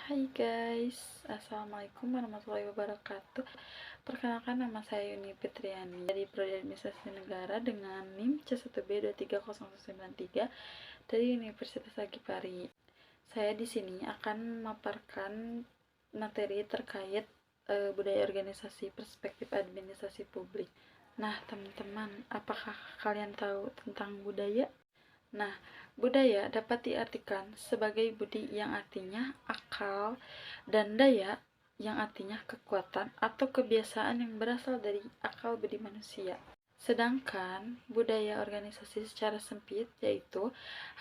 Hai guys, Assalamualaikum warahmatullahi wabarakatuh. Perkenalkan, nama saya Yuni Fitriani dari Prodi Administrasi Negara dengan NIM C1B230093 dari Universitas Agipari. Saya di sini akan memaparkan materi terkait budaya organisasi perspektif administrasi publik. Nah, teman-teman, apakah kalian tahu tentang budaya? Nah, budaya dapat diartikan sebagai budi yang artinya akal dan daya yang artinya kekuatan atau kebiasaan yang berasal dari akal budi manusia. Sedangkan budaya organisasi secara sempit yaitu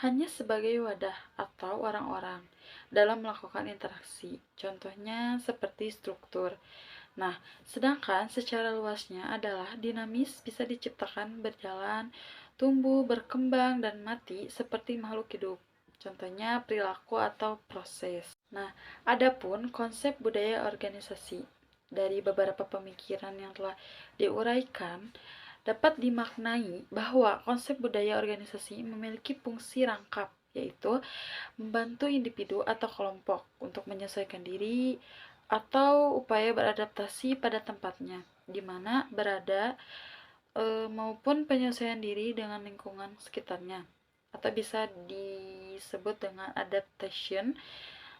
hanya sebagai wadah atau orang-orang dalam melakukan interaksi. Contohnya seperti struktur. Nah, sedangkan secara luasnya adalah dinamis, bisa diciptakan, berjalan, tumbuh, berkembang, dan mati seperti makhluk hidup. Contohnya perilaku atau proses. Nah, adapun konsep budaya organisasi dari beberapa pemikiran yang telah diuraikan dapat dimaknai bahwa konsep budaya organisasi memiliki fungsi rangkap, yaitu membantu individu atau kelompok untuk menyesuaikan diri atau upaya beradaptasi pada tempatnya, di mana berada maupun penyesuaian diri dengan lingkungan sekitarnya, atau bisa disebut dengan adaptation,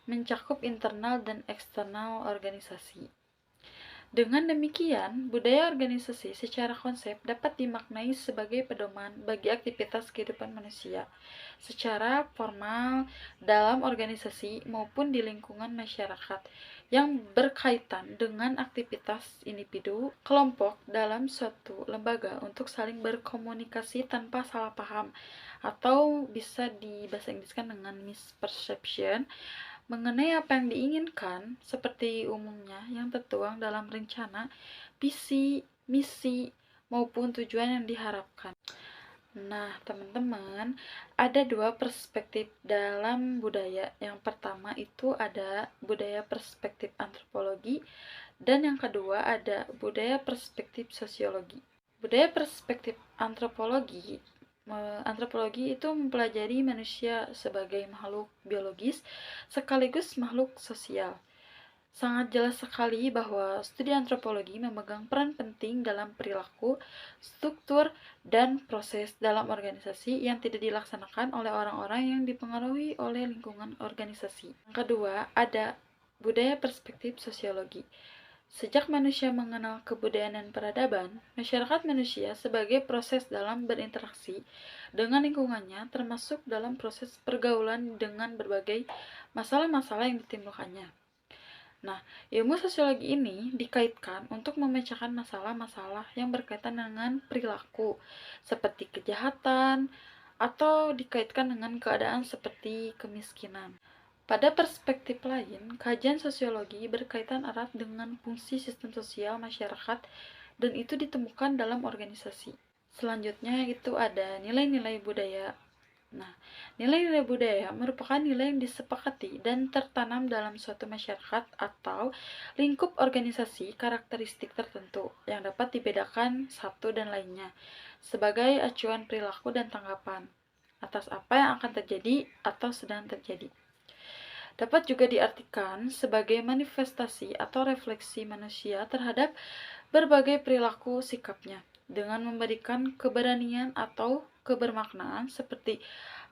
mencakup internal dan eksternal organisasi. Dengan demikian, budaya organisasi secara konsep dapat dimaknai sebagai pedoman bagi aktivitas kehidupan manusia secara formal dalam organisasi maupun di lingkungan masyarakat yang berkaitan dengan aktivitas individu, kelompok dalam suatu lembaga untuk saling berkomunikasi tanpa salah paham atau bisa dibahasa Inggriskan dengan misperception mengenai apa yang diinginkan, seperti umumnya yang tertuang dalam rencana, visi, misi, maupun tujuan yang diharapkan. Nah, teman-teman, ada dua perspektif dalam budaya. Yang pertama itu ada budaya perspektif antropologi, dan yang kedua ada budaya perspektif sosiologi. Budaya perspektif antropologi itu mempelajari manusia sebagai makhluk biologis sekaligus makhluk sosial. Sangat jelas sekali bahwa studi antropologi memegang peran penting dalam perilaku, struktur, dan proses dalam organisasi yang tidak dilaksanakan oleh orang-orang yang dipengaruhi oleh lingkungan organisasi. Yang kedua, ada budaya perspektif sosiologi. Sejak manusia mengenal kebudayaan dan peradaban, masyarakat manusia sebagai proses dalam berinteraksi dengan lingkungannya, termasuk dalam proses pergaulan dengan berbagai masalah-masalah yang ditimbulkannya. Nah, ilmu sosiologi ini dikaitkan untuk memecahkan masalah-masalah yang berkaitan dengan perilaku, seperti kejahatan, atau dikaitkan dengan keadaan seperti kemiskinan. Pada perspektif lain, kajian sosiologi berkaitan erat dengan fungsi sistem sosial masyarakat dan itu ditemukan dalam organisasi. Selanjutnya itu ada nilai-nilai budaya. Nah, nilai-nilai budaya merupakan nilai yang disepakati dan tertanam dalam suatu masyarakat atau lingkup organisasi karakteristik tertentu yang dapat dibedakan satu dan lainnya sebagai acuan perilaku dan tanggapan atas apa yang akan terjadi atau sedang terjadi. Dapat juga diartikan sebagai manifestasi atau refleksi manusia terhadap berbagai perilaku sikapnya, dengan memberikan keberanian atau kebermaknaan seperti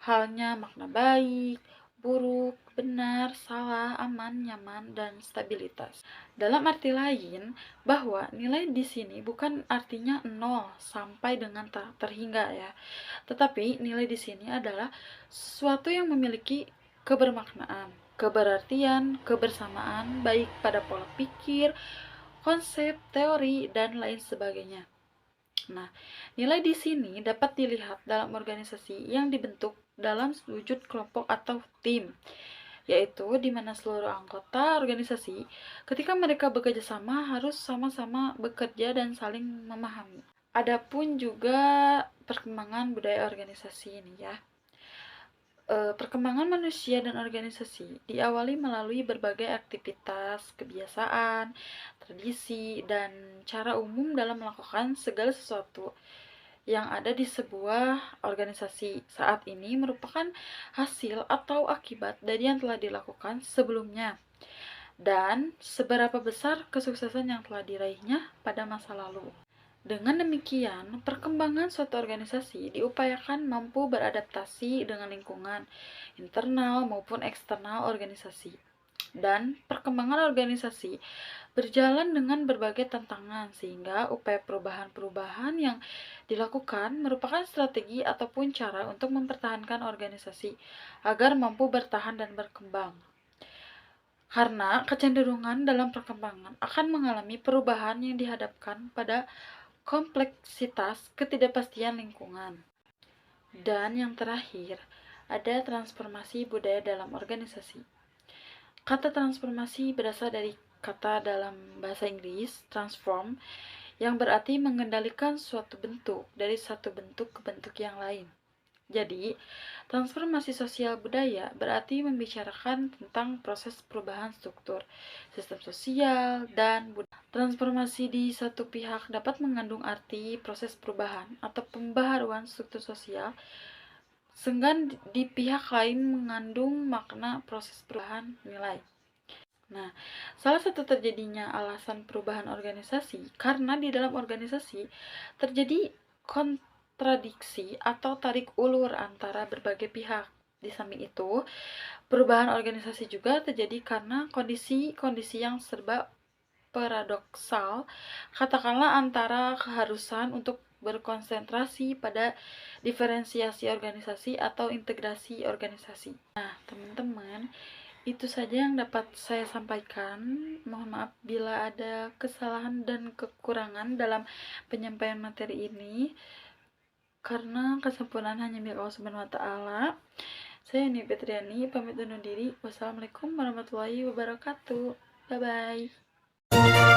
halnya makna baik, buruk, benar, salah, aman, nyaman, dan stabilitas. Dalam arti lain, bahwa nilai di sini bukan artinya 0 sampai dengan terhingga ya. Tetapi nilai di sini adalah sesuatu yang memiliki kebermaknaan, keberartian, kebersamaan, baik pada pola pikir, konsep, teori, dan lain sebagainya. Nah, nilai di sini dapat dilihat dalam organisasi yang dibentuk dalam wujud kelompok atau tim, yaitu di mana seluruh anggota organisasi ketika mereka bekerja sama harus sama-sama bekerja dan saling memahami. Adapun juga perkembangan budaya organisasi ini ya. Perkembangan manusia dan organisasi diawali melalui berbagai aktivitas, kebiasaan, tradisi, dan cara umum dalam melakukan segala sesuatu yang ada di sebuah organisasi saat ini merupakan hasil atau akibat dari yang telah dilakukan sebelumnya. dan seberapa besar kesuksesan yang telah diraihnya pada masa lalu. Dengan demikian, perkembangan suatu organisasi diupayakan mampu beradaptasi dengan lingkungan internal maupun eksternal organisasi. Dan perkembangan organisasi berjalan dengan berbagai tantangan, sehingga upaya perubahan-perubahan yang dilakukan merupakan strategi ataupun cara untuk mempertahankan organisasi agar mampu bertahan dan berkembang. Karena kecenderungan dalam perkembangan akan mengalami perubahan yang dihadapkan pada kompleksitas ketidakpastian lingkungan. Dan yang terakhir, ada transformasi budaya dalam organisasi. Kata transformasi berasal dari kata dalam bahasa Inggris, transform, yang berarti mengendalikan suatu bentuk dari satu bentuk ke bentuk yang lain. Jadi, transformasi sosial budaya berarti membicarakan tentang proses perubahan struktur, sistem sosial, dan budaya. Transformasi di satu pihak dapat mengandung arti proses perubahan atau pembaharuan struktur sosial, sedangkan di pihak lain mengandung makna proses perubahan nilai. Nah, salah satu terjadinya alasan perubahan organisasi karena di dalam organisasi terjadi kontradiksi atau tarik ulur antara berbagai pihak. Di samping itu, perubahan organisasi juga terjadi karena kondisi-kondisi yang serba paradoksal, katakanlah antara keharusan untuk berkonsentrasi pada diferensiasi organisasi atau integrasi organisasi. Nah, teman-teman, itu saja yang dapat saya sampaikan. Mohon maaf bila ada kesalahan dan kekurangan dalam penyampaian materi ini, karena kesempurnaan hanya milik Allah Subhanahu wa Ta'ala. Saya Yuni Petriani, pamit undur diri. Wassalamualaikum warahmatullahi wabarakatuh. Bye bye.